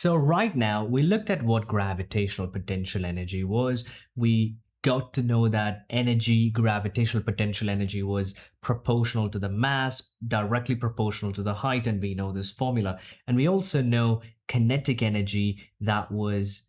So right now we looked at what gravitational potential energy was. We got to know that gravitational potential energy was proportional to the mass, directly proportional to the height, and we know this formula. And we also know kinetic energy that was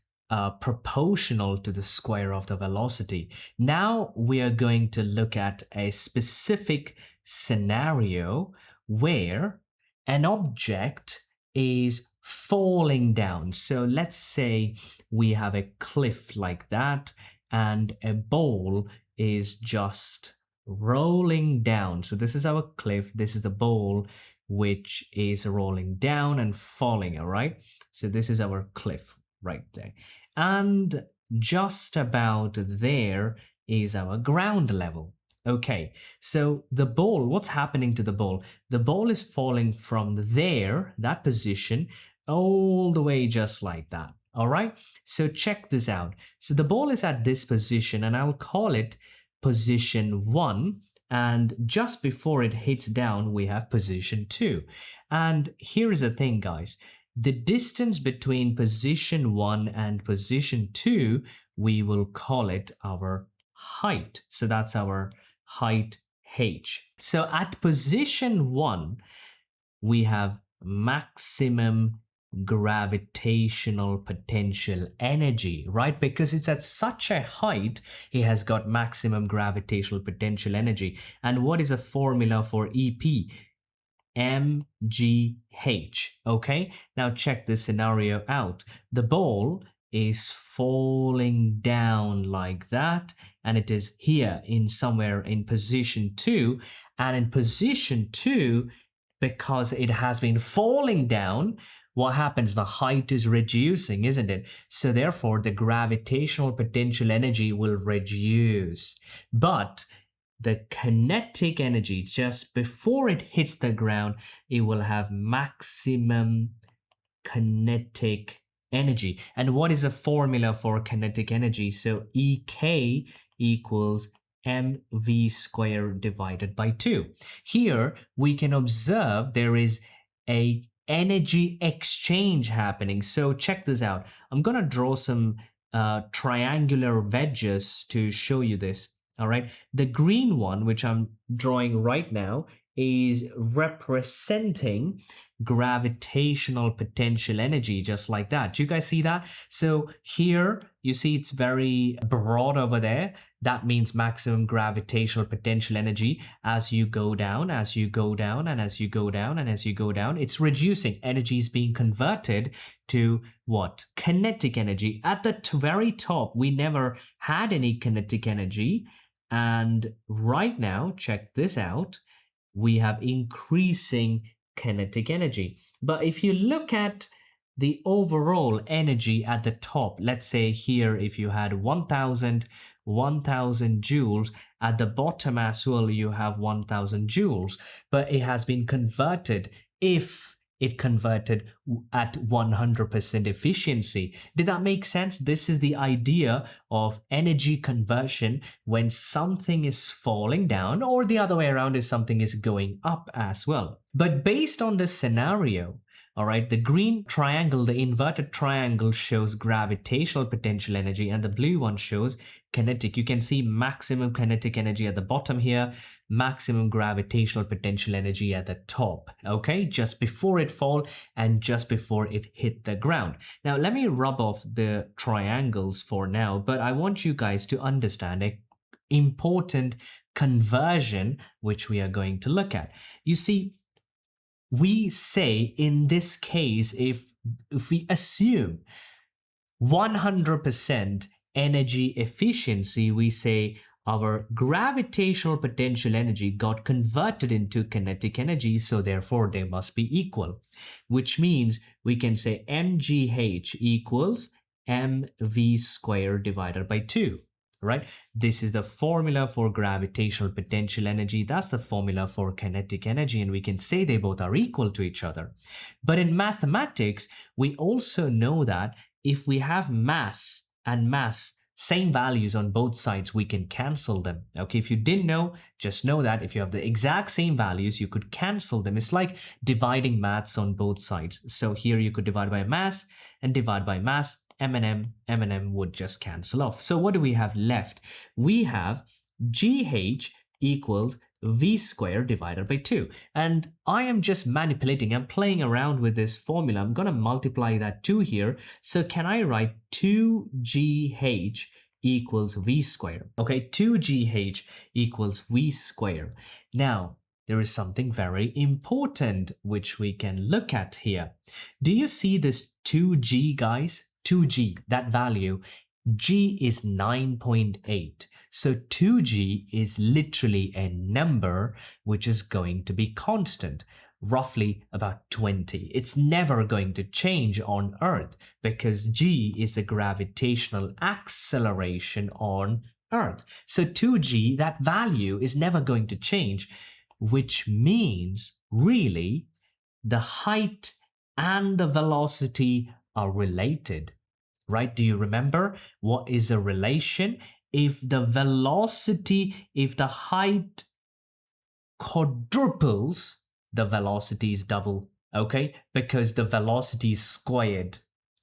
proportional to the square of the velocity. Now we are going to look at a specific scenario where an object is falling down. So let's say we have a cliff like that and a ball is just rolling down. So this is our cliff, this is the ball which is rolling down and falling, all right? So this is our cliff right there. And just about there is our ground level. Okay, so the ball, what's happening to the ball? The ball is falling from there, that position, all the way just like that. All right, so check this out. So the ball is at this position and I'll call it position 1. And just before it hits down, we have position 2. And here is the thing, guys. The distance between position 1 and position 2, we will call it our height. So that's our height h. So at position 1, we have maximum gravitational potential energy, right? Because it's at such a height, it has got maximum gravitational potential energy. And what is a formula for EP? mgh. Okay, now check this scenario out. The ball is falling down like that, and it is here in somewhere in position 2. And in position 2, because it has been falling down, what happens? The height is reducing, isn't it? So therefore, the gravitational potential energy will reduce. But the kinetic energy, just before it hits the ground, it will have maximum kinetic energy. And what is the formula for kinetic energy? So EK equals mv squared divided by 2. Here we can observe there is a energy exchange happening. So check this out. I'm gonna draw some triangular wedges to show you this. All right, the green one, which I'm drawing right now, is representing gravitational potential energy, just like that. Do you guys see that? So here you see it's very broad over there. That means maximum gravitational potential energy. As you go down, as you go down, and as you go down, and as you go down, it's reducing. Energy is being converted to what? Kinetic energy. At the very top, we never had any kinetic energy. And right now, check this out, we have increasing kinetic energy. But if you look at the overall energy at the top, let's say here if you had 1000 joules, at the bottom as well you have 1000 joules, but it has been converted. If it converted at 100% efficiency. Did that make sense? This is the idea of energy conversion when something is falling down, or the other way around is something is going up as well. But based on this scenario, all right, the green triangle, the inverted triangle shows gravitational potential energy and the blue one shows kinetic. You can see maximum kinetic energy at the bottom here, maximum gravitational potential energy at the top, okay, just before it fall and just before it hit the ground. Now, let me rub off the triangles for now, but I want you guys to understand an important conversion which we are going to look at. You see, we say in this case, if we assume 100% energy efficiency, we say our gravitational potential energy got converted into kinetic energy, so therefore they must be equal, which means we can say mgh equals mv squared divided by 2. Right? This is the formula for gravitational potential energy. That's the formula for kinetic energy, and we can say they both are equal to each other. But in mathematics, we also know that if we have mass and mass same values on both sides, we can cancel them. Okay, if you didn't know, just know that if you have the exact same values, you could cancel them. It's like dividing maths on both sides. So here you could divide by mass and divide by mass. M would just cancel off. So what do we have left? We have GH equals V squared divided by 2. And I am just manipulating, I'm playing around with this formula. I'm going to multiply that 2 here. So can I write 2GH equals V squared? Okay, 2GH equals V squared. Now, there is something very important which we can look at here. Do you see this 2G, guys? 2G, that value. G is 9.8. So 2G is literally a number which is going to be constant, roughly about 20. It's never going to change on Earth because G is the gravitational acceleration on Earth. So 2G, that value is never going to change, which means really the height and the velocity are related. Right? Do you remember what is the relation? If the velocity, if the height quadruples, the velocity is double, okay? Because the velocity is squared,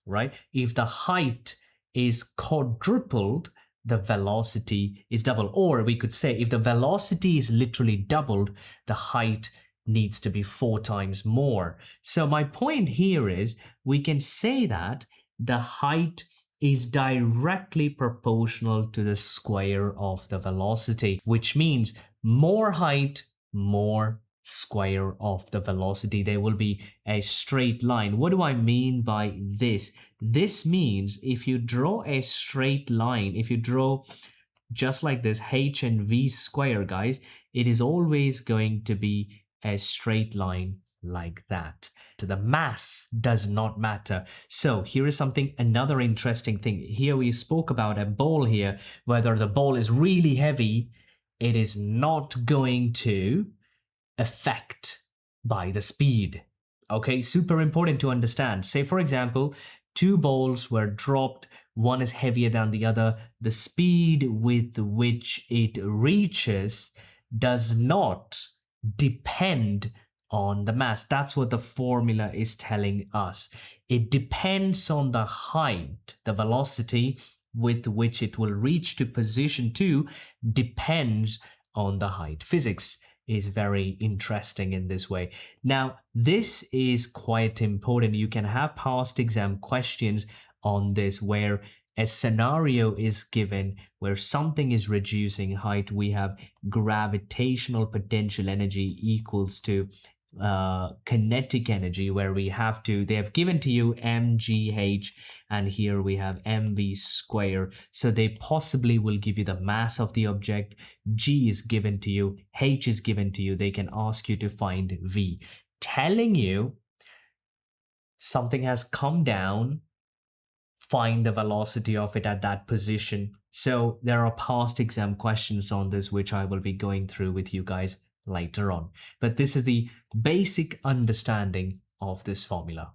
right? If the height is quadrupled, the velocity is double. Or we could say if the velocity is literally doubled, the height needs to be 4 times more. So my point here is we can say that the height is directly proportional to the square of the velocity, which means more height, more square of the velocity. There will be a straight line. What do I mean by this? This means if you draw a straight line, if you draw just like this h and v square, guys, it is always going to be a straight line like that. The mass does not matter. So here is another interesting thing. Here we spoke about a ball here. Whether the ball is really heavy, it is not going to affect by the speed. Okay, super important to understand. Say for example, 2 balls were dropped. One is heavier than the other. The speed with which it reaches does not depend on the mass. That's what the formula is telling us. It depends on the height, the velocity with which it will reach to position 2 depends on the height. Physics is very interesting in this way. Now, this is quite important. You can have past exam questions on this where a scenario is given where something is reducing height. We have gravitational potential energy equals to kinetic energy, where they have given to you mgh, and here we have mv square. So they possibly will give you the mass of the object. G is given to you, h is given to you. They can ask you to find v, telling you something has come down, find the velocity of it at that position. So there are past exam questions on this which I will be going through with you guys later on. But this is the basic understanding of this formula.